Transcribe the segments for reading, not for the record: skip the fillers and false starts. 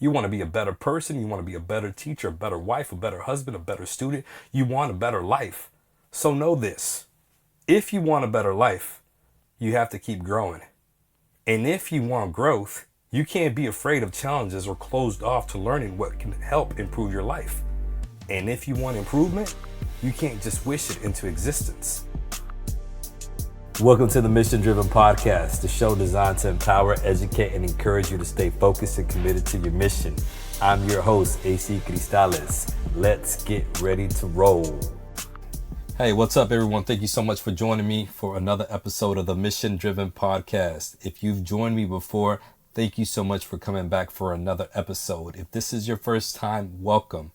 You want to be a better person. You want to be a better teacher, a better wife, a better husband, a better student. You want a better life. So know this. If you want a better life, you have to keep growing. And if you want growth, you can't be afraid of challenges or closed off to learning what can help improve your life. And if you want improvement, you can't just wish it into existence. Welcome to the Mission Driven Podcast, the show designed to empower, educate, and encourage you to stay focused and committed to your mission. I'm your host, AC Cristales. Let's get ready to roll. Hey, what's up, everyone? Thank you so much for joining me for another episode of the Mission Driven Podcast. If you've joined me before, thank you so much for coming back for another episode. If this is your first time, welcome.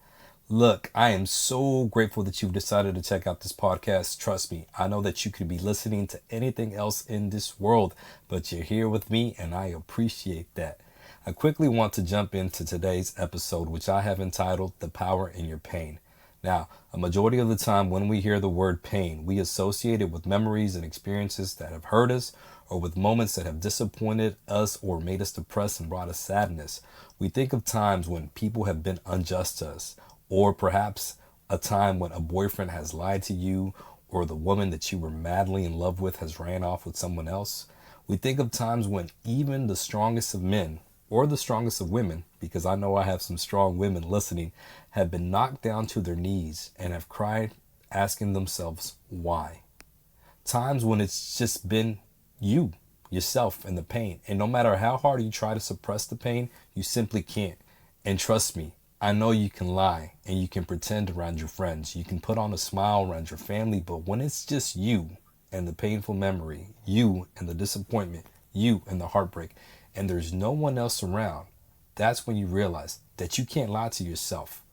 Look, I am so grateful that you've decided to check out this podcast. Trust me, I know that you could be listening to anything else in this world, but you're here with me and I appreciate that. I quickly want to jump into today's episode, which I have entitled The Power in Your Pain. Now, a majority of the time when we hear the word pain, we associate it with memories and experiences that have hurt us, or with moments that have disappointed us or made us depressed and brought us sadness. We think of times when people have been unjust to us, or perhaps a time when a boyfriend has lied to you, or the woman that you were madly in love with has ran off with someone else. We think of times when even the strongest of men, or the strongest of women, because I know I have some strong women listening, have been knocked down to their knees and have cried, asking themselves, why? Times when it's just been you, yourself, and the pain. And no matter how hard you try to suppress the pain, you simply can't. And trust me, I know you can lie and you can pretend around your friends. You can put on a smile around your family, but when it's just you and the painful memory, you and the disappointment, you and the heartbreak, and there's no one else around, that's when you realize that you can't lie to yourself.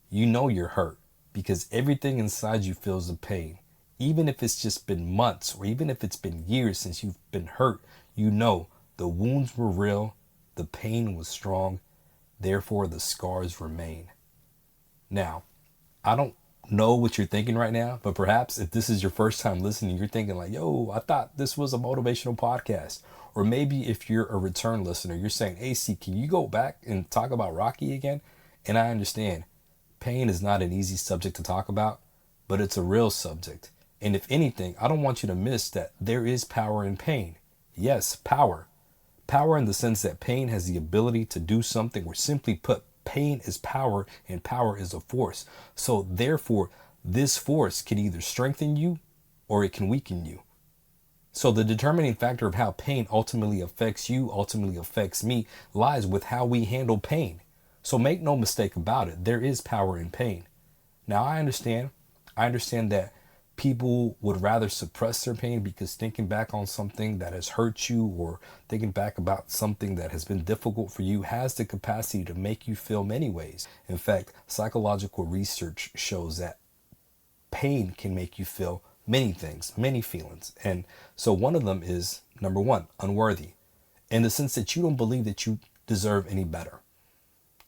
You know you're hurt because everything inside you feels the pain. Even if it's just been months or even if it's been years since you've been hurt, you know the wounds were real, the pain was strong, therefore the scars remain. Now, I don't know what you're thinking right now, but perhaps if this is your first time listening, you're thinking like, yo, I thought this was a motivational podcast. Or maybe if you're a return listener, you're saying, AC, can you go back and talk about Rocky again? And I understand pain is not an easy subject to talk about, but it's a real subject. And if anything, I don't want you to miss that there is power in pain. Yes, power. Power in the sense that pain has the ability to do something, or simply put, pain is power and power is a force. So therefore, this force can either strengthen you or it can weaken you. So the determining factor of how pain ultimately affects you, ultimately affects me, lies with how we handle pain. So make no mistake about it, there is power in pain. Now I understand that people would rather suppress their pain because thinking back on something that has hurt you or thinking back about something that has been difficult for you has the capacity to make you feel many ways. In fact, psychological research shows that pain can make you feel many things, many feelings. And so one of them is, number one, unworthy, in the sense that you don't believe that you deserve any better.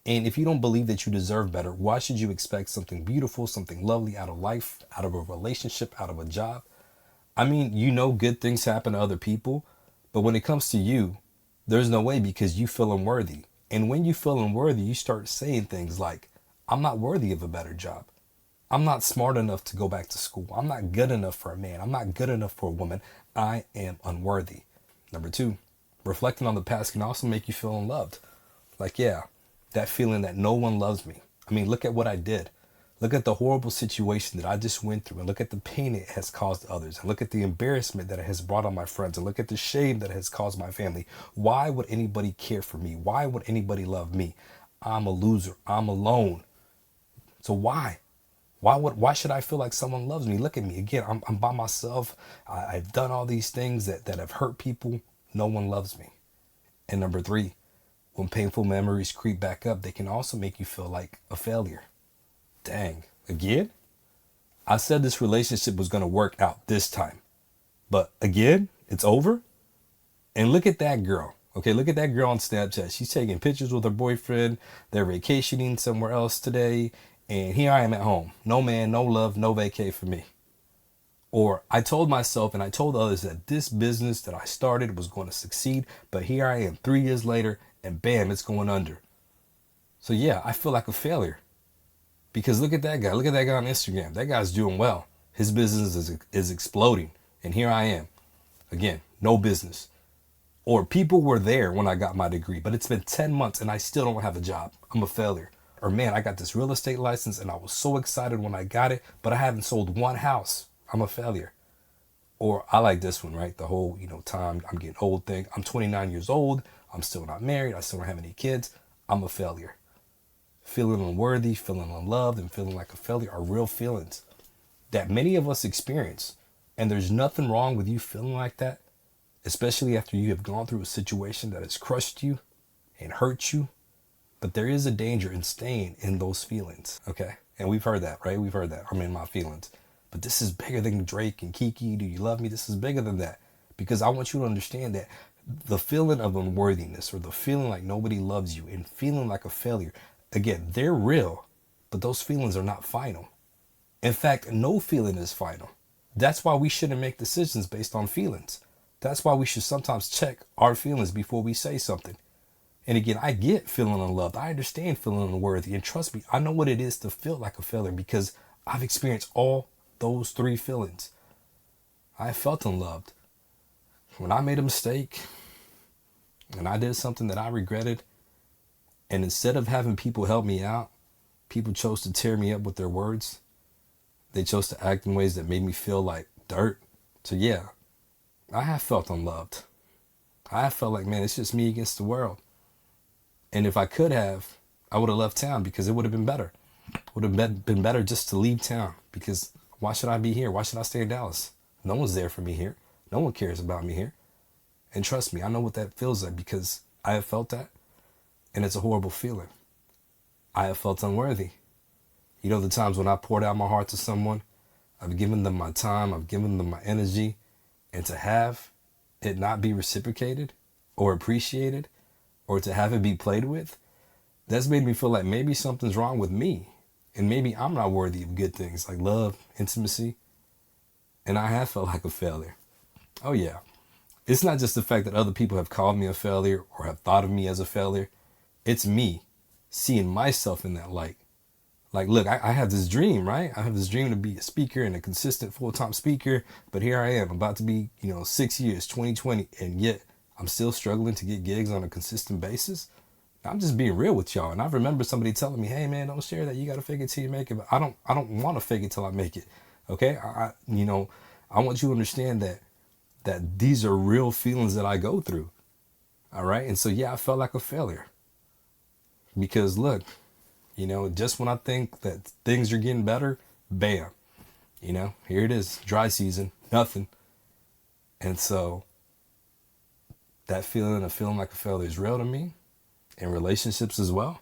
And if you don't believe that you deserve better, why should you expect something beautiful, something lovely out of life, out of a relationship, out of a job? I mean, you know good things happen to other people, but when it comes to you, there's no way because you feel unworthy. And when you feel unworthy, you start saying things like, I'm not worthy of a better job. I'm not smart enough to go back to school. I'm not good enough for a man. I'm not good enough for a woman. I am unworthy. Number two, reflecting on the past can also make you feel unloved. Like, yeah, that feeling that no one loves me. I mean, look at what I did. Look at the horrible situation that I just went through, and look at the pain it has caused others, and look at the embarrassment that it has brought on my friends, and look at the shame that it has caused my family. Why would anybody care for me? Why would anybody love me? I'm a loser. I'm alone. So why? Why should I feel like someone loves me? Look at me. Again, I'm by myself. I've done all these things that have hurt people. No one loves me. And number three, when painful memories creep back up, they can also make you feel like a failure. Dang, again? I said this relationship was going to work out this time. But again, it's over? And look at that girl. Okay, look at that girl on Snapchat. She's taking pictures with her boyfriend. They're vacationing somewhere else today. And here I am at home. No man, no love, no vacay for me. Or I told myself and I told others that this business that I started was going to succeed. But here I am 3 years later and bam, it's going under. So yeah, I feel like a failure because look at that guy. Look at that guy on Instagram. That guy's doing well. His business is exploding. And here I am. Again, no business. Or people were there when I got my degree, but it's been 10 months and I still don't have a job. I'm a failure. Or man, I got this real estate license and I was so excited when I got it, but I haven't sold one house. I'm a failure. Or I like this one, right? The whole, time I'm getting old thing. I'm 29 years old. I'm still not married. I still don't have any kids. I'm a failure. Feeling unworthy, feeling unloved, and feeling like a failure are real feelings that many of us experience. And there's nothing wrong with you feeling like that, especially after you have gone through a situation that has crushed you and hurt you. But there is a danger in staying in those feelings, okay? And we've heard that, right? We've heard that. I'm in my feelings. But this is bigger than Drake and Kiki. Do you love me? This is bigger than that. Because I want you to understand that the feeling of unworthiness or the feeling like nobody loves you and feeling like a failure, again, they're real, but those feelings are not final. In fact, no feeling is final. That's why we shouldn't make decisions based on feelings. That's why we should sometimes check our feelings before we say something. And again, I get feeling unloved. I understand feeling unworthy. And trust me, I know what it is to feel like a failure because I've experienced all those three feelings. I felt unloved when I made a mistake and I did something that I regretted. And instead of having people help me out, people chose to tear me up with their words. They chose to act in ways that made me feel like dirt. So yeah, I have felt unloved. I have felt like, man, it's just me against the world. And if I could have, I would have left town because it would have been better. It would have been better just to leave town because why should I be here? Why should I stay in Dallas? No one's there for me here. No one cares about me here. And trust me, I know what that feels like because I have felt that. And it's a horrible feeling. I have felt unworthy. You know, the times when I poured out my heart to someone, I've given them my time, I've given them my energy, and to have it not be reciprocated or appreciated or to have it be played with, that's made me feel like maybe something's wrong with me and maybe I'm not worthy of good things like love, intimacy, and I have felt like a failure. Oh yeah. It's not just the fact that other people have called me a failure or have thought of me as a failure. It's me seeing myself in that light. Like, look, I have this dream, right? I have this dream to be a speaker and a consistent full-time speaker. But here I am about to be, 6 years, 2020. And yet I'm still struggling to get gigs on a consistent basis. I'm just being real with y'all. And I remember somebody telling me, hey, man, don't share that. You got to fake it till you make it. But I don't want to fake it till I make it. OK, I want you to understand that these are real feelings that I go through. All right. And so, yeah, I felt like a failure because, look, just when I think that things are getting better, bam, here it is, dry season, nothing. And so that feeling of feeling like a failure is real to me in relationships as well.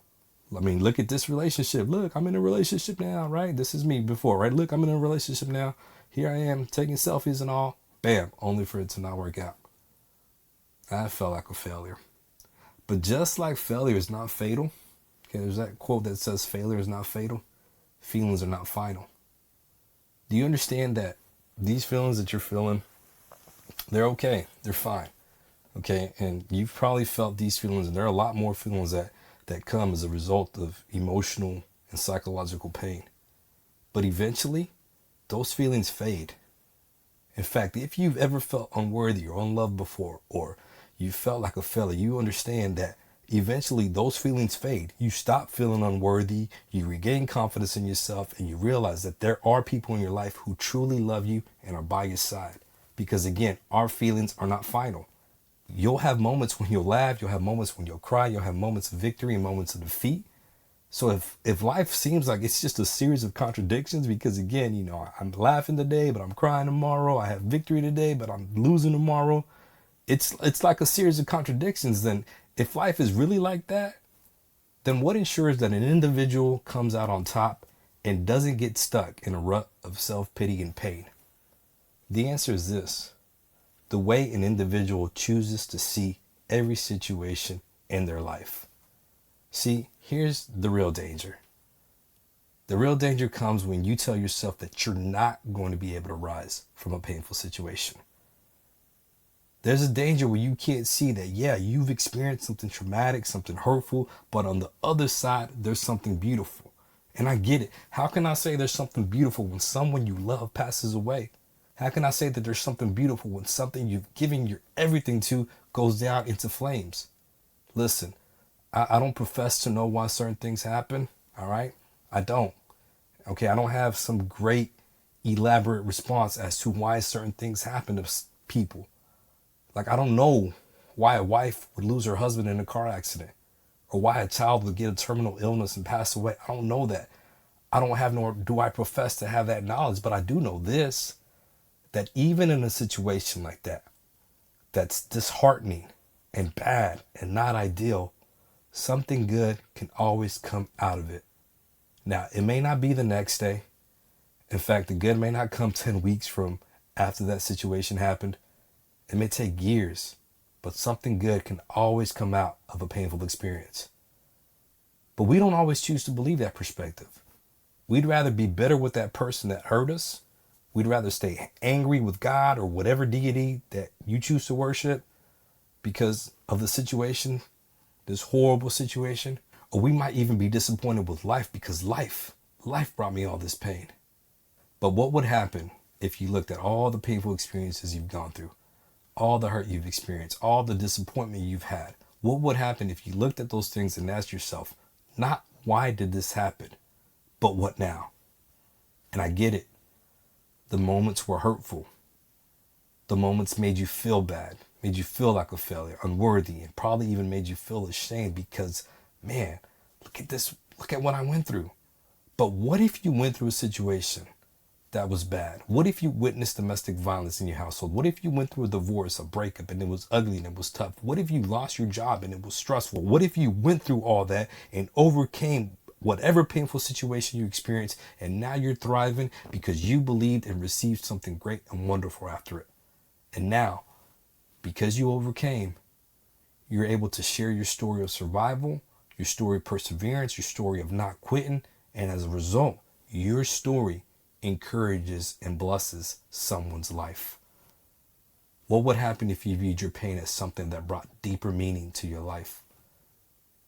I mean, look at this relationship. Look, I'm in a relationship now, right? This is me before, right? Look, I'm in a relationship now. Here I am taking selfies and all. Bam, only for it to not work out. I felt like a failure. But just like failure is not fatal, okay, there's that quote that says failure is not fatal. Feelings are not final. Do you understand that these feelings that you're feeling, they're okay. They're fine. Okay. And you've probably felt these feelings, and there are a lot more feelings that come as a result of emotional and psychological pain. But eventually, those feelings fade. In fact, if you've ever felt unworthy or unloved before, or you felt like a failure, you understand that eventually those feelings fade. You stop feeling unworthy, you regain confidence in yourself, and you realize that there are people in your life who truly love you and are by your side. Because again, our feelings are not final. You'll have moments when you'll laugh, you'll have moments when you'll cry, you'll have moments of victory and moments of defeat. So if life seems like it's just a series of contradictions, because again, I'm laughing today, but I'm crying tomorrow. I have victory today, but I'm losing tomorrow. It's like a series of contradictions. Then if life is really like that, then what ensures that an individual comes out on top and doesn't get stuck in a rut of self-pity and pain? The answer is this: the way an individual chooses to see every situation in their life. See, here's the real danger. The real danger comes when you tell yourself that you're not going to be able to rise from a painful situation. There's a danger where you can't see that, yeah, you've experienced something traumatic, something hurtful, but on the other side, there's something beautiful. And I get it. How can I say there's something beautiful when someone you love passes away? How can I say that there's something beautiful when something you've given your everything to goes down into flames? Listen, I don't profess to know why certain things happen. All right. I don't. Okay. I don't have some great elaborate response as to why certain things happen to people. Like, I don't know why a wife would lose her husband in a car accident or why a child would get a terminal illness and pass away. I don't know that. I don't have, nor do I profess to have that knowledge, but I do know this, that even in a situation like that, that's disheartening and bad and not ideal, something good can always come out of it. Now, it may not be the next day. In fact, the good may not come 10 weeks from after that situation happened. It may take years, but something good can always come out of a painful experience. But we don't always choose to believe that perspective. We'd rather be bitter with that person that hurt us. We'd rather stay angry with God or whatever deity that you choose to worship because of the situation, this horrible situation. Or we might even be disappointed with life because life brought me all this pain. But what would happen if you looked at all the painful experiences you've gone through, all the hurt you've experienced, all the disappointment you've had? What would happen if you looked at those things and asked yourself, not why did this happen, but what now? And I get it. The moments were hurtful. The moments made you feel bad, made you feel like a failure, unworthy, and probably even made you feel ashamed because, man, look at this, look at what I went through. But what if you went through a situation that was bad? What if you witnessed domestic violence in your household? What if you went through a divorce, a breakup, and it was ugly and it was tough? What if you lost your job and it was stressful? What if you went through all that and overcame whatever painful situation you experienced, and now you're thriving because you believed and received something great and wonderful after it? And now, because you overcame, you're able to share your story of survival, your story of perseverance, your story of not quitting, and as a result, your story encourages and blesses someone's life. What would happen if you viewed your pain as something that brought deeper meaning to your life?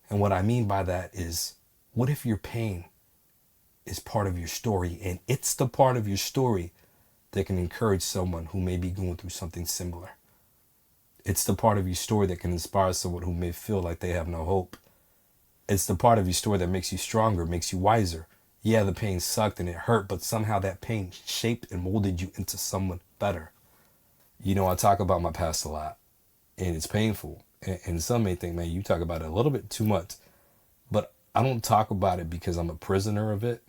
And what I mean by that is, what if your pain is part of your story and it's the part of your story that can encourage someone who may be going through something similar? It's the part of your story that can inspire someone who may feel like they have no hope. It's the part of your story that makes you stronger, makes you wiser. Yeah, the pain sucked and it hurt, but somehow that pain shaped and molded you into someone better. You know, I talk about my past a lot, and it's painful. And some may think, man, you talk about it a little bit too much. But I don't talk about it because I'm a prisoner of it.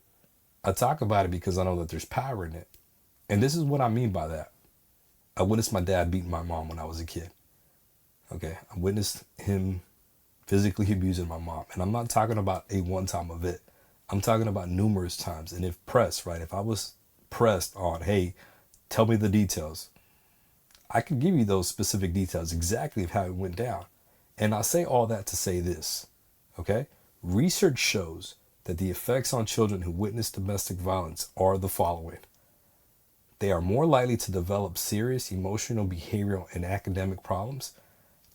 I talk about it because I know that there's power in it. And this is what I mean by that. I witnessed my dad beating my mom when I was a kid. Okay, I witnessed him physically abusing my mom. And I'm not talking about a one-time event. I'm talking about numerous times. And if pressed, right, if I was pressed on, hey, tell me the details, I could give you those specific details exactly of how it went down. And I say all that to say this, okay? Research shows that the effects on children who witness domestic violence are the following. They are more likely to develop serious emotional, behavioral, and academic problems.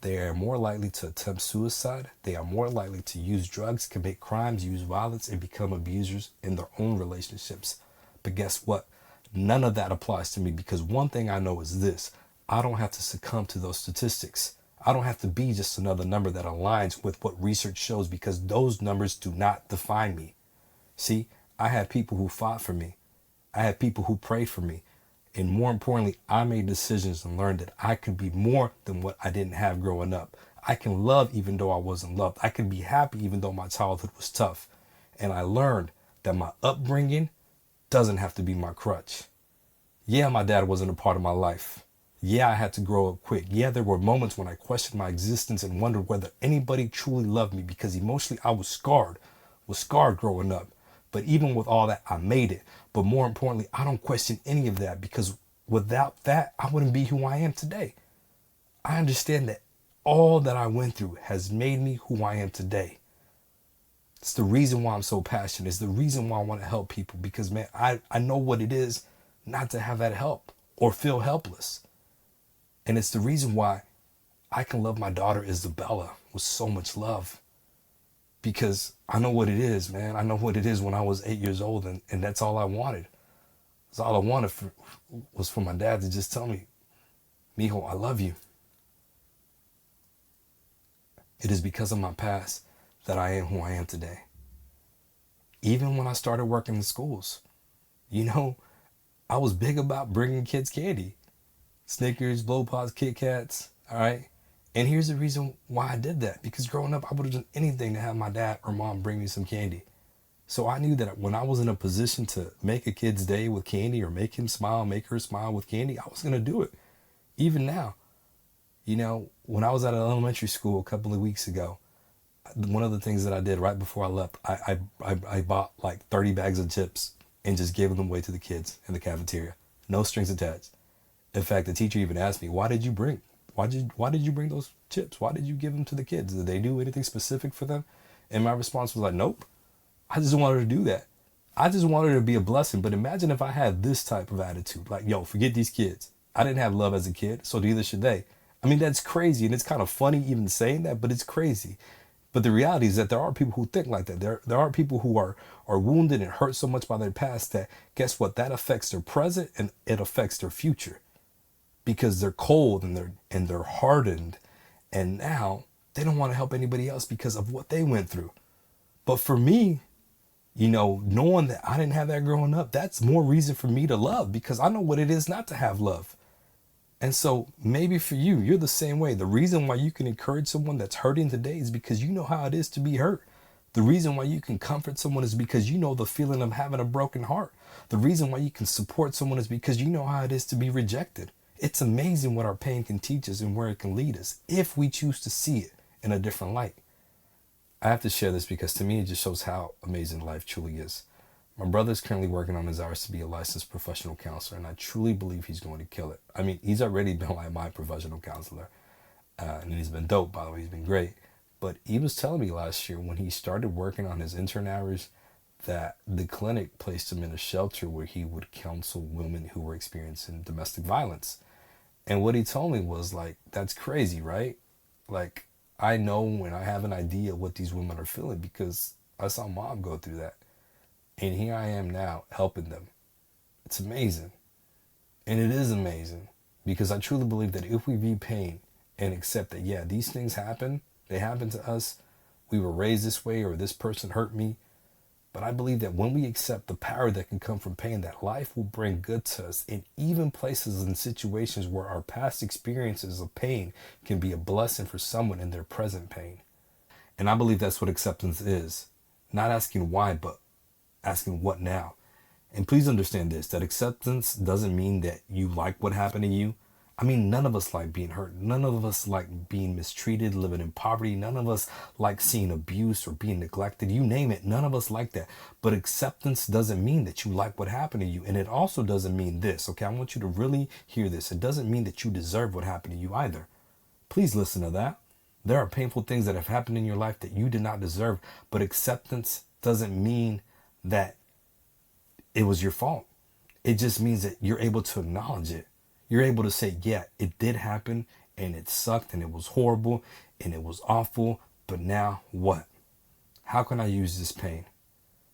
They are more likely to attempt suicide. They are more likely to use drugs, commit crimes, use violence, and become abusers in their own relationships. But guess what? None of that applies to me, because one thing I know is this: I don't have to succumb to those statistics. I don't have to be just another number that aligns with what research shows, because those numbers do not define me. See, I had people who fought for me. I had people who prayed for me. And more importantly, I made decisions and learned that I could be more than what I didn't have growing up. I can love even though I wasn't loved. I can be happy even though my childhood was tough. And I learned that my upbringing doesn't have to be my crutch. Yeah, my dad wasn't a part of my life. Yeah, I had to grow up quick. Yeah, there were moments when I questioned my existence and wondered whether anybody truly loved me, because emotionally I was scarred growing up. But even with all that, I made it. But more importantly, I don't question any of that, because without that, I wouldn't be who I am today. I understand that all that I went through has made me who I am today. It's the reason why I'm so passionate. It's the reason why I want to help people, because, man, I know what it is not to have that help or feel helpless. And it's the reason why I can love my daughter Isabella with so much love, because I know what it is, man. I know what it is when I was 8 years old, and that's all I wanted. That's all I wanted was for my dad to just tell me, Mijo, I love you. It is because of my past that I am who I am today. Even when I started working in schools, you know, I was big about bringing kids candy. Snickers, Blow Pops, Kit Kats, all right? And here's the reason why I did that. Because growing up, I would have done anything to have my dad or mom bring me some candy. So I knew that when I was in a position to make a kid's day with candy or make him smile, make her smile with candy, I was going to do it. Even now, you know, when I was at an elementary school a couple of weeks ago, one of the things that I did right before I left, I bought like 30 bags of chips and just gave them away to the kids in the cafeteria. No strings attached. In fact, the teacher even asked me, why did you bring those chips? Why did you give them to the kids? Did they do anything specific for them? And my response was like, nope. I just wanted to do that. I just wanted to be a blessing. But imagine if I had this type of attitude, like, yo, forget these kids. I didn't have love as a kid, so neither should they. I mean, that's crazy. And it's kind of funny even saying that, but it's crazy. But the reality is that there are people who think like that. There are people who are wounded and hurt so much by their past that, guess what? That affects their present and it affects their future, because they're cold and they're hardened, and now they don't want to help anybody else because of what they went through. But for me, you know, knowing that I didn't have that growing up, that's more reason for me to love, because I know what it is not to have love. And so maybe for you, you're the same way. The reason why you can encourage someone that's hurting today is because you know how it is to be hurt. The reason why you can comfort someone is because you know the feeling of having a broken heart. The reason why you can support someone is because you know how it is to be rejected. It's amazing what our pain can teach us and where it can lead us if we choose to see it in a different light. I have to share this because to me it just shows how amazing life truly is. My brother is currently working on his hours to be a licensed professional counselor, and I truly believe he's going to kill it. I mean, he's already been like my professional counselor, and he's been dope, by the way. He's been great. But he was telling me last year when he started working on his intern hours that the clinic placed him in a shelter where he would counsel women who were experiencing domestic violence. And what he told me was like, that's crazy, right? Like, I know and I have an idea what these women are feeling because I saw mom go through that. And here I am now helping them. It's amazing. And it is amazing because I truly believe that if we view pain and accept that, yeah, these things happen, they happen to us, we were raised this way or this person hurt me. But I believe that when we accept the power that can come from pain, that life will bring good to us in even places and situations where our past experiences of pain can be a blessing for someone in their present pain. And I believe that's what acceptance is. Not asking why, but asking what now. And please understand this, that acceptance doesn't mean that you like what happened to you. I mean, none of us like being hurt. None of us like being mistreated, living in poverty. None of us like seeing abuse or being neglected. You name it. None of us like that. But acceptance doesn't mean that you like what happened to you. And it also doesn't mean this, okay? I want you to really hear this. It doesn't mean that you deserve what happened to you either. Please listen to that. There are painful things that have happened in your life that you did not deserve. But acceptance doesn't mean that it was your fault. It just means that you're able to acknowledge it. You're able to say, yeah, it did happen and it sucked and it was horrible and it was awful. But now what? How can I use this pain?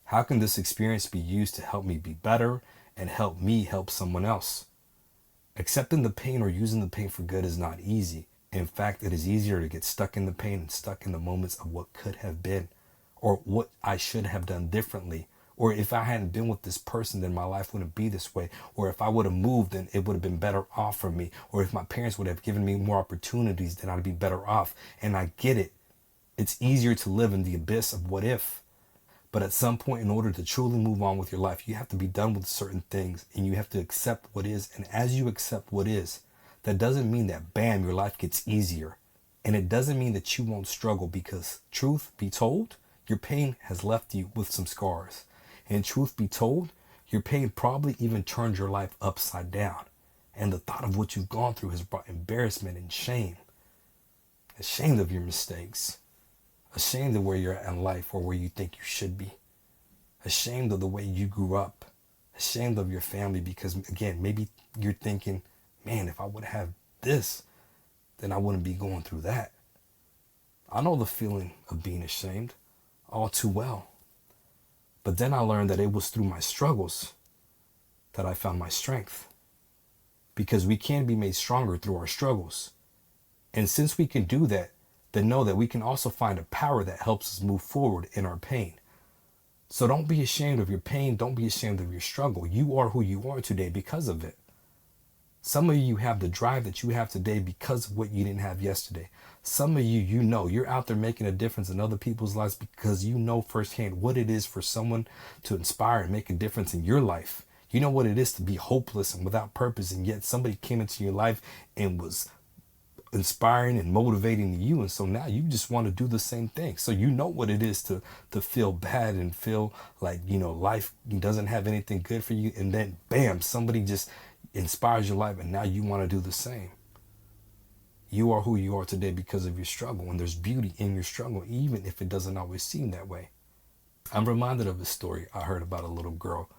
How can this experience be used to help me be better and help me help someone else? Accepting the pain or using the pain for good is not easy. In fact, it is easier to get stuck in the pain and stuck in the moments of what could have been or what I should have done differently. Or if I hadn't been with this person, then my life wouldn't be this way. Or if I would have moved, then it would have been better off for me. Or if my parents would have given me more opportunities, then I'd be better off. And I get it. It's easier to live in the abyss of what if. But at some point, in order to truly move on with your life, you have to be done with certain things and you have to accept what is. And as you accept what is, that doesn't mean that, bam, your life gets easier. And it doesn't mean that you won't struggle because, truth be told, your pain has left you with some scars. And truth be told, your pain probably even turned your life upside down. And the thought of what you've gone through has brought embarrassment and shame. Ashamed of your mistakes. Ashamed of where you're at in life or where you think you should be. Ashamed of the way you grew up. Ashamed of your family because, again, maybe you're thinking, man, if I would have this, then I wouldn't be going through that. I know the feeling of being ashamed all too well. But then I learned that it was through my struggles that I found my strength. Because we can be made stronger through our struggles. And since we can do that, then know that we can also find a power that helps us move forward in our pain. So don't be ashamed of your pain. Don't be ashamed of your struggle. You are who you are today because of it. Some of you have the drive that you have today because of what you didn't have yesterday. Some of you, you're out there making a difference in other people's lives because you know firsthand what it is for someone to inspire and make a difference in your life. You know what it is to be hopeless and without purpose, and yet somebody came into your life and was inspiring and motivating you, and so now you just want to do the same thing. So you know what it is to feel bad and feel like life doesn't have anything good for you, and then bam, somebody just inspires your life and now you want to do the same. You are who you are today because of your struggle, and there's beauty in your struggle even if it doesn't always seem that way. I'm reminded of a story I heard about a little girl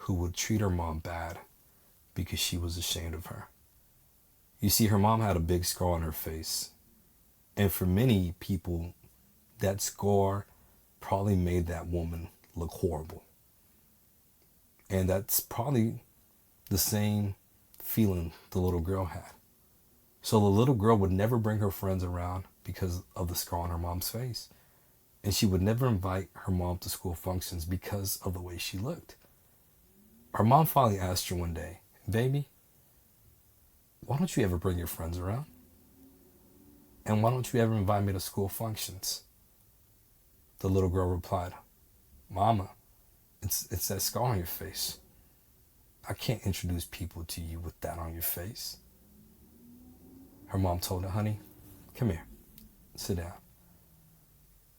who would treat her mom bad because she was ashamed of her. You see, her mom had a big scar on her face. And for many people, that scar probably made that woman look horrible. And that's probably the same feeling the little girl had. So the little girl would never bring her friends around because of the scar on her mom's face. And she would never invite her mom to school functions because of the way she looked. Her mom finally asked her one day, "Baby, why don't you ever bring your friends around? And why don't you ever invite me to school functions?" The little girl replied, "Mama, it's that scar on your face. I can't introduce people to you with that on your face." Her mom told her, "Honey, come here, sit down.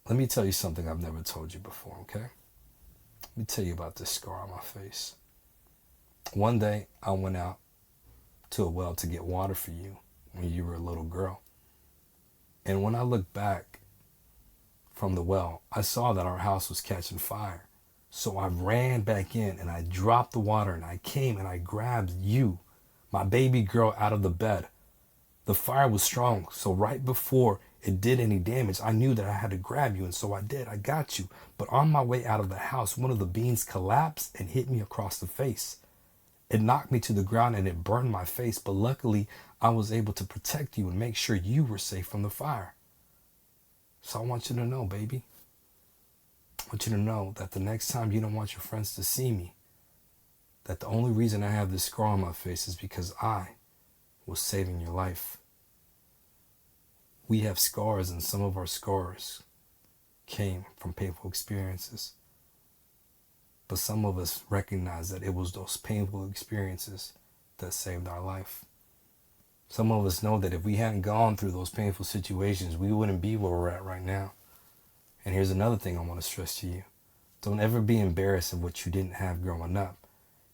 Let me tell you something I've never told you before, okay? Let me tell you about this scar on my face. One day, I went out to a well to get water for you when you were a little girl. And when I looked back from the well, I saw that our house was catching fire. So I ran back in and I dropped the water and I came and I grabbed you, my baby girl, out of the bed. The fire was strong, so right before it did any damage, I knew that I had to grab you, and so I did. I got you. But on my way out of the house, one of the beams collapsed and hit me across the face. It knocked me to the ground and it burned my face, but luckily I was able to protect you and make sure you were safe from the fire. So I want you to know, baby, I want you to know that the next time you don't want your friends to see me, that the only reason I have this scar on my face is because I was saving your life. We have scars, and some of our scars came from painful experiences. But some of us recognize that it was those painful experiences that saved our life. Some of us know that if we hadn't gone through those painful situations, we wouldn't be where we're at right now. And here's another thing I want to stress to you. Don't ever be embarrassed of what you didn't have growing up.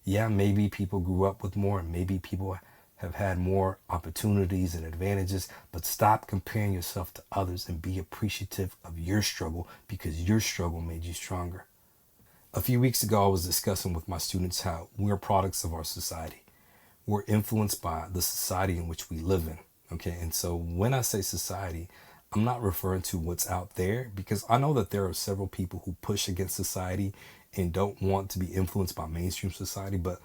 Yeah, maybe people grew up with more, and maybe people have had more opportunities and advantages, but stop comparing yourself to others and be appreciative of your struggle, because your struggle made you stronger. A few weeks ago, I was discussing with my students how we're products of our society. We're influenced by the society in which we live in. Okay, and so when I say society, I'm not referring to what's out there, because I know that there are several people who push against society and don't want to be influenced by mainstream society. But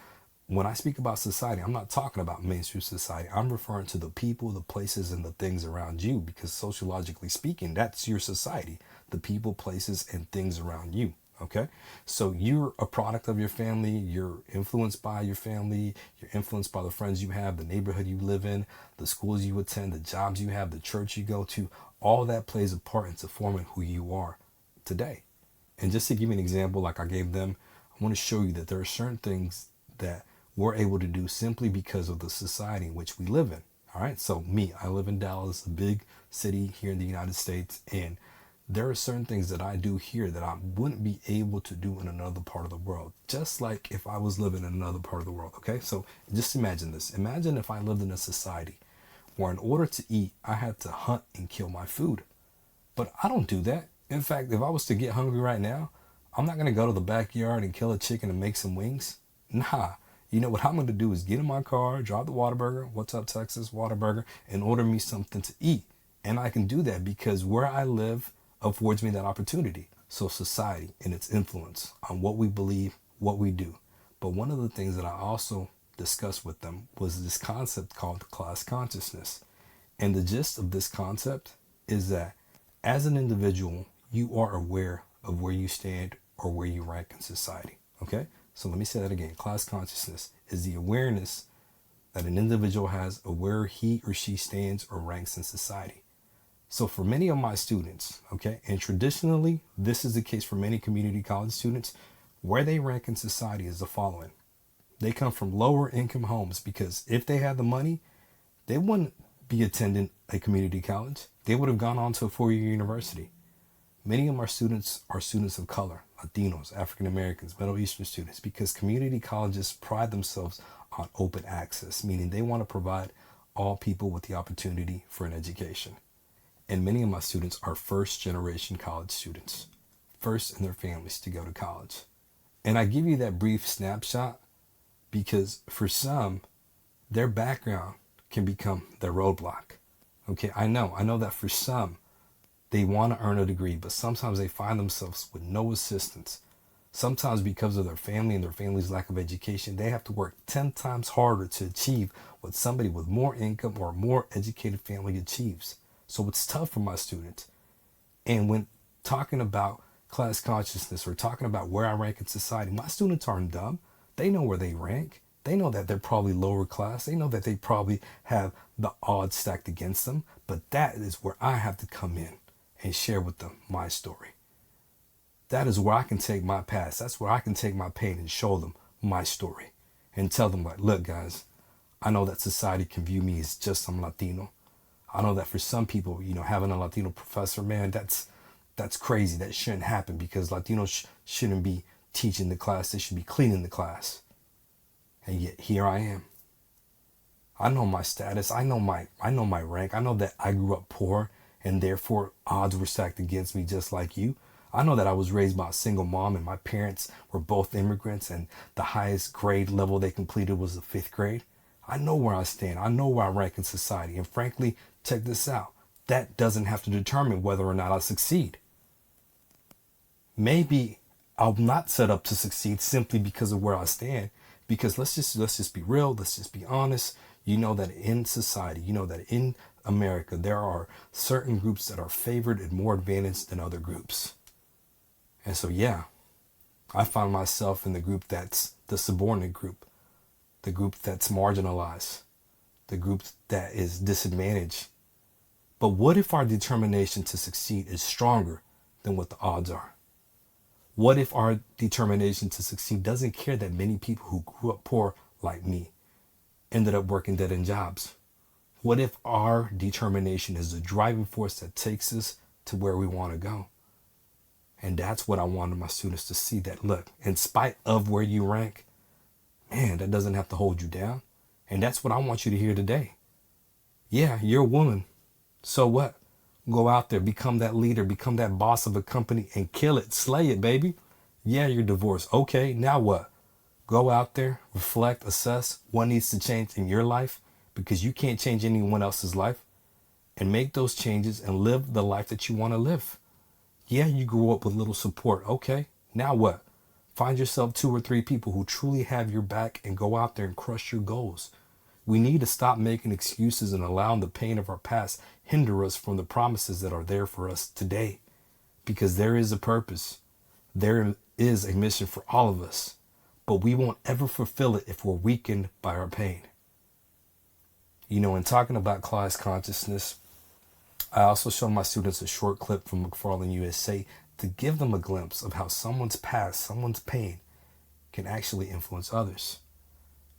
when I speak about society, I'm not talking about mainstream society. I'm referring to the people, the places, and the things around you, because sociologically speaking, that's your society, the people, places, and things around you. Okay, so you're a product of your family. You're influenced by your family. You're influenced by the friends you have, the neighborhood you live in, the schools you attend, the jobs you have, the church you go to. All that plays a part into forming who you are today. And just to give you an example, like I gave them, I want to show you that there are certain things that we're able to do simply because of the society in which we live in. All right, so me, I live in Dallas, a big city here in the United States, and there are certain things that I do here that I wouldn't be able to do in another part of the world, just like if I was living in another part of the world. Okay, so just imagine this. Imagine if I lived in a society where in order to eat, I had to hunt and kill my food. But I don't do that. In fact, if I was to get hungry right now, I'm not going to go to the backyard and kill a chicken and make some wings. Nah, You know what I'm going to do is get in my car, drive to Whataburger, what's up Texas, Whataburger, and order me something to eat. And I can do that because where I live affords me that opportunity. So society and its influence on what we believe, what we do. But one of the things that I also discussed with them was this concept called class consciousness. And the gist of this concept is that as an individual, you are aware of where you stand or where you rank in society. Okay? So let me say that again. Class consciousness is the awareness that an individual has of where he or she stands or ranks in society. So for many of my students, okay, and traditionally, this is the case for many community college students, where they rank in society is the following. They come from lower income homes because if they had the money, they wouldn't be attending a community college. They would have gone on to a four-year university. Many of our students are students of color, Latinos, African Americans, Middle Eastern students, because community colleges pride themselves on open access, meaning they want to provide all people with the opportunity for an education. And many of my students are first generation college students, first in their families to go to college. And I give you that brief snapshot because for some, their background can become their roadblock. Okay, I know that for some, they want to earn a degree, but sometimes they find themselves with no assistance. Sometimes because of their family and their family's lack of education, they have to work 10 times harder to achieve what somebody with more income or a more educated family achieves. So it's tough for my students. And when talking about class consciousness or talking about where I rank in society, my students aren't dumb. They know where they rank. They know that they're probably lower class. They know that they probably have the odds stacked against them. But that is where I have to come in and share with them my story. That is where I can take my past. That's where I can take my pain and show them my story and tell them, like, look, guys, I know that society can view me as just some Latino. I know that for some people, having a Latino professor, man, that's crazy. That shouldn't happen because Latinos shouldn't be teaching the class. They should be cleaning the class. And yet here I am. I know my status. I know my rank. I know that I grew up poor and therefore odds were stacked against me just like you. I know that I was raised by a single mom and my parents were both immigrants and the highest grade level they completed was the 5th grade. I know where I stand. I know where I rank in society. And frankly, check this out. That doesn't have to determine whether or not I succeed. Maybe I'm not set up to succeed simply because of where I stand. Because let's just be real. Let's just be honest. You know that in society, that in America, there are certain groups that are favored and more advantaged than other groups. And so, yeah, I find myself in the group that's the subordinate group, the group that's marginalized, the group that is disadvantaged. But what if our determination to succeed is stronger than what the odds are? What if our determination to succeed doesn't care that many people who grew up poor like me ended up working dead-end jobs? What if our determination is the driving force that takes us to where we want to go? And that's what I wanted my students to see, that look, in spite of where you rank, man, that doesn't have to hold you down. And that's what I want you to hear today. Yeah, you're a woman. So what? Go out there, become that leader, become that boss of a company and kill it. Slay it, baby. Yeah, you're divorced. Okay, now what? Go out there, reflect, assess what needs to change in your life because you can't change anyone else's life, and make those changes and live the life that you want to live. Yeah, you grew up with little support. Okay, now what? Find yourself 2 or 3 people who truly have your back and go out there and crush your goals. We need to stop making excuses and allowing the pain of our past hinder us from the promises that are there for us today. Because there is a purpose. There is a mission for all of us. But we won't ever fulfill it if we're weakened by our pain. In talking about class consciousness, I also show my students a short clip from McFarland USA to give them a glimpse of how someone's past, someone's pain, can actually influence others.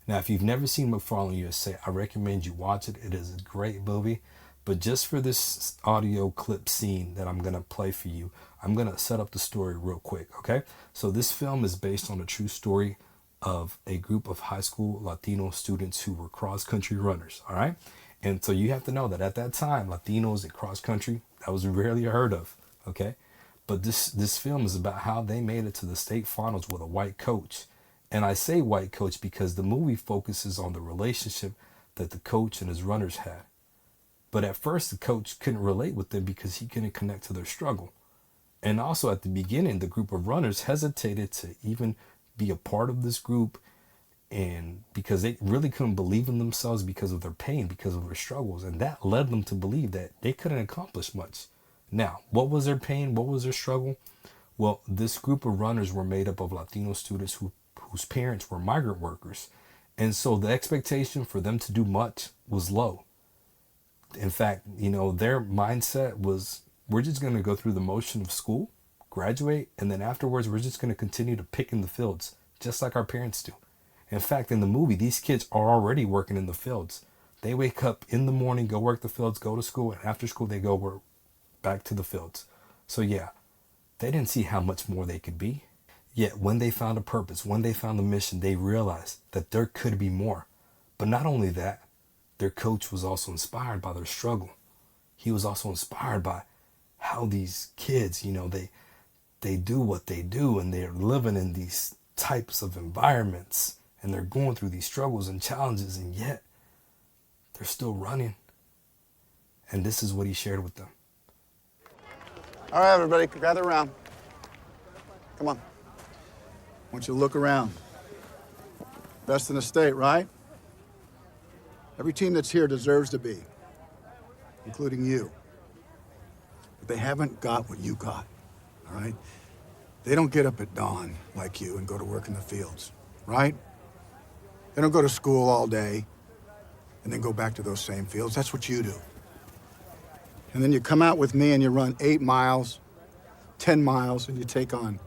Now, if you've never seen McFarland USA, I recommend you watch it. It is a great movie. But just for this audio clip scene that I'm going to play for you, I'm going to set up the story real quick, okay? So this film is based on a true story of a group of high school Latino students who were cross-country runners, all right? And so you have to know that at that time, Latinos in cross-country, that was rarely heard of, okay? But this film is about how they made it to the state finals with a white coach. And I say white coach because the movie focuses on the relationship that the coach and his runners had. But at first, the coach couldn't relate with them because he couldn't connect to their struggle. And also at the beginning, the group of runners hesitated to even be a part of this group, and because they really couldn't believe in themselves because of their pain, because of their struggles. And that led them to believe that they couldn't accomplish much. Now, what was their pain? What was their struggle? Well, this group of runners were made up of Latino students whose parents were migrant workers. And so the expectation for them to do much was low. In fact, their mindset was, we're just going to go through the motion of school, graduate, and then afterwards we're just going to continue to pick in the fields, just like our parents do. In fact, in the movie, these kids are already working in the fields. They wake up in the morning, go work the fields, go to school, and after school they go work back to the fields. So yeah, they didn't see how much more they could be. Yet when they found a purpose, when they found a mission, they realized that there could be more. But not only that, their coach was also inspired by their struggle. He was also inspired by how these kids, they do what they do, and they're living in these types of environments, and they're going through these struggles and challenges, and yet they're still running. And this is what he shared with them. All right, everybody, gather around. Come on. I want you to look around. Best in the state, right? Every team that's here deserves to be, including you. But they haven't got what you got, all right? They don't get up at dawn like you and go to work in the fields, right? They don't go to school all day and then go back to those same fields. That's what you do. And then you come out with me and you run 8 miles, 10 miles, and you take on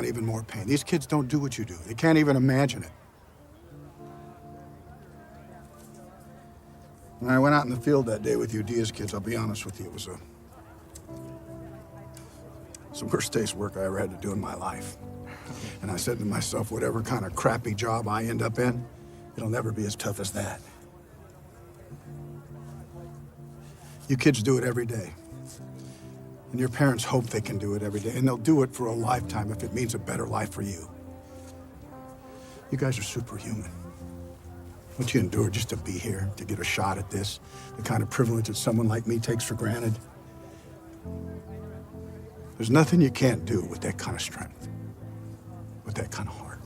even more pain. These kids don't do what you do. They can't even imagine it. When I went out in the field that day with you Diaz kids, I'll be honest with you, it was the worst day's work I ever had to do in my life. And I said to myself, whatever kind of crappy job I end up in, it'll never be as tough as that. You kids do it every day. And your parents hope they can do it every day, and they'll do it for a lifetime if it means a better life for you. You guys are superhuman. What you endure just to be here, to get a shot at this, the kind of privilege that someone like me takes for granted. There's nothing you can't do with that kind of strength, with that kind of heart.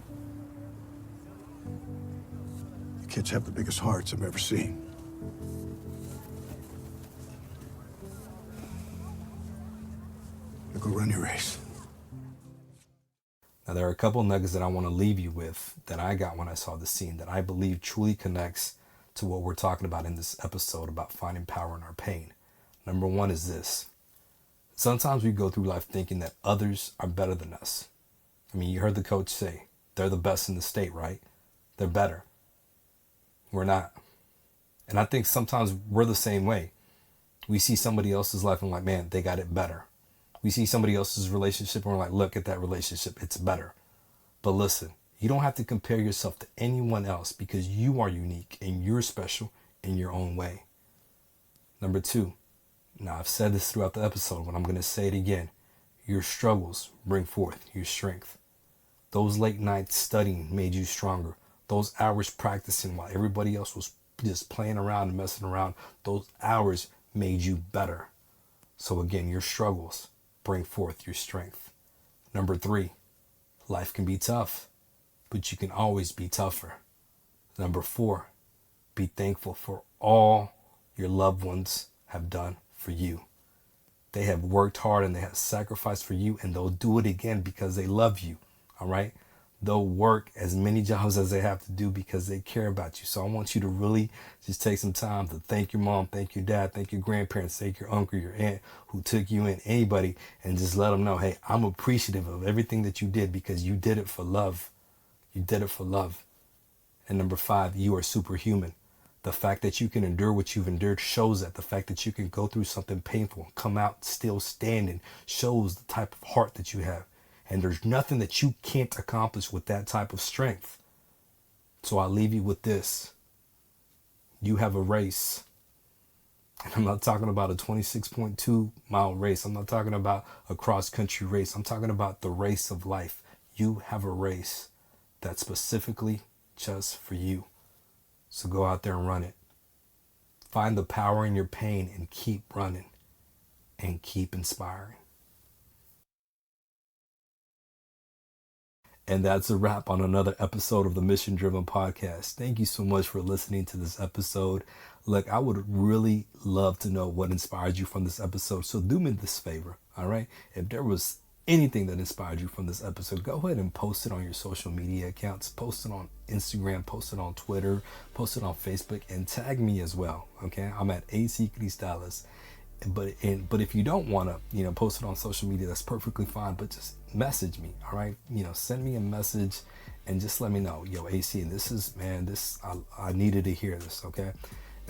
You kids have the biggest hearts I've ever seen. Now go run your race. Now, there are a couple nuggets that I want to leave you with that I got when I saw the scene that I believe truly connects to what we're talking about in this episode about finding power in our pain. Number one is this. Sometimes we go through life thinking that others are better than us. I mean, you heard the coach say, they're the best in the state, right? They're better. We're not. And I think sometimes we're the same way. We see somebody else's life and we're like, man, they got it better. We see somebody else's relationship and we're like, look at that relationship, it's better. But listen, you don't have to compare yourself to anyone else because you are unique and you're special in your own way. Number two, now I've said this throughout the episode, but I'm going to say it again. Your struggles bring forth your strength. Those late nights studying made you stronger. Those hours practicing while everybody else was just playing around and messing around, those hours made you better. So again, your struggles bring forth your strength. Number three, life can be tough, but you can always be tougher. Number four, be thankful for all your loved ones have done for you. They have worked hard and they have sacrificed for you, and they'll do it again because they love you. All right. They'll work as many jobs as they have to do because they care about you. So I want you to really just take some time to thank your mom, thank your dad, thank your grandparents, thank your uncle, your aunt who took you in, anybody, and just let them know, hey, I'm appreciative of everything that you did because you did it for love. You did it for love. And number five, you are superhuman. The fact that you can endure what you've endured shows that. The fact that you can go through something painful and come out still standing shows the type of heart that you have. And there's nothing that you can't accomplish with that type of strength. So I'll leave you with this. You have a race. And I'm not talking about a 26.2 mile race. I'm not talking about a cross country race. I'm talking about the race of life. You have a race. that's specifically just for you. So go out there and run it. Find the power in your pain and keep running and keep inspiring. And that's a wrap on another episode of the Mission Driven Podcast. Thank you so much for listening to this episode. Look, I would really love to know what inspired you from this episode. So do me this favor, all right? If there was anything that inspired you from this episode, go ahead and post it on your social media accounts. Post it on Instagram, post it on Twitter, post it on Facebook, and tag me as well, okay? I'm at AC Cristales. But if you don't want to, post it on social media, that's perfectly fine. But just message me, all right? Send me a message and just let me know, yo, AC, I needed to hear this, okay?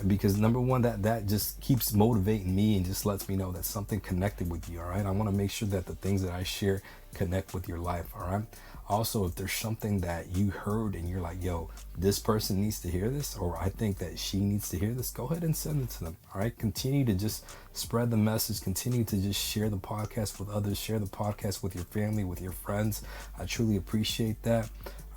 Because number one, that just keeps motivating me and just lets me know that something connected with you, all right? I want to make sure that the things that I share connect with your life, all right? Also, if there's something that you heard and you're like, yo, this person needs to hear this, or I think that she needs to hear this, go ahead and send it to them, all right? Continue to just spread the message. Continue to just share the podcast with others. Share the podcast with your family, with your friends. I truly appreciate that.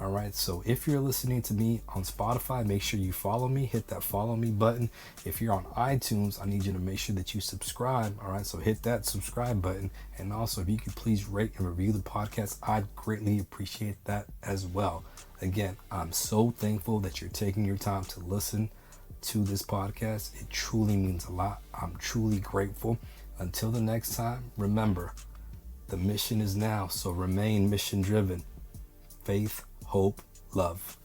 All right, so if you're listening to me on Spotify, make sure you follow me. Hit that follow me button. If you're on iTunes, I need you to make sure that you subscribe. All right, so hit that subscribe button. And also, if you could please rate and review the podcast, I'd greatly appreciate that as well. Again, I'm so thankful that you're taking your time to listen to this podcast. It truly means a lot. I'm truly grateful. Until the next time, remember, the mission is now, so remain mission driven. Faith, hope, love.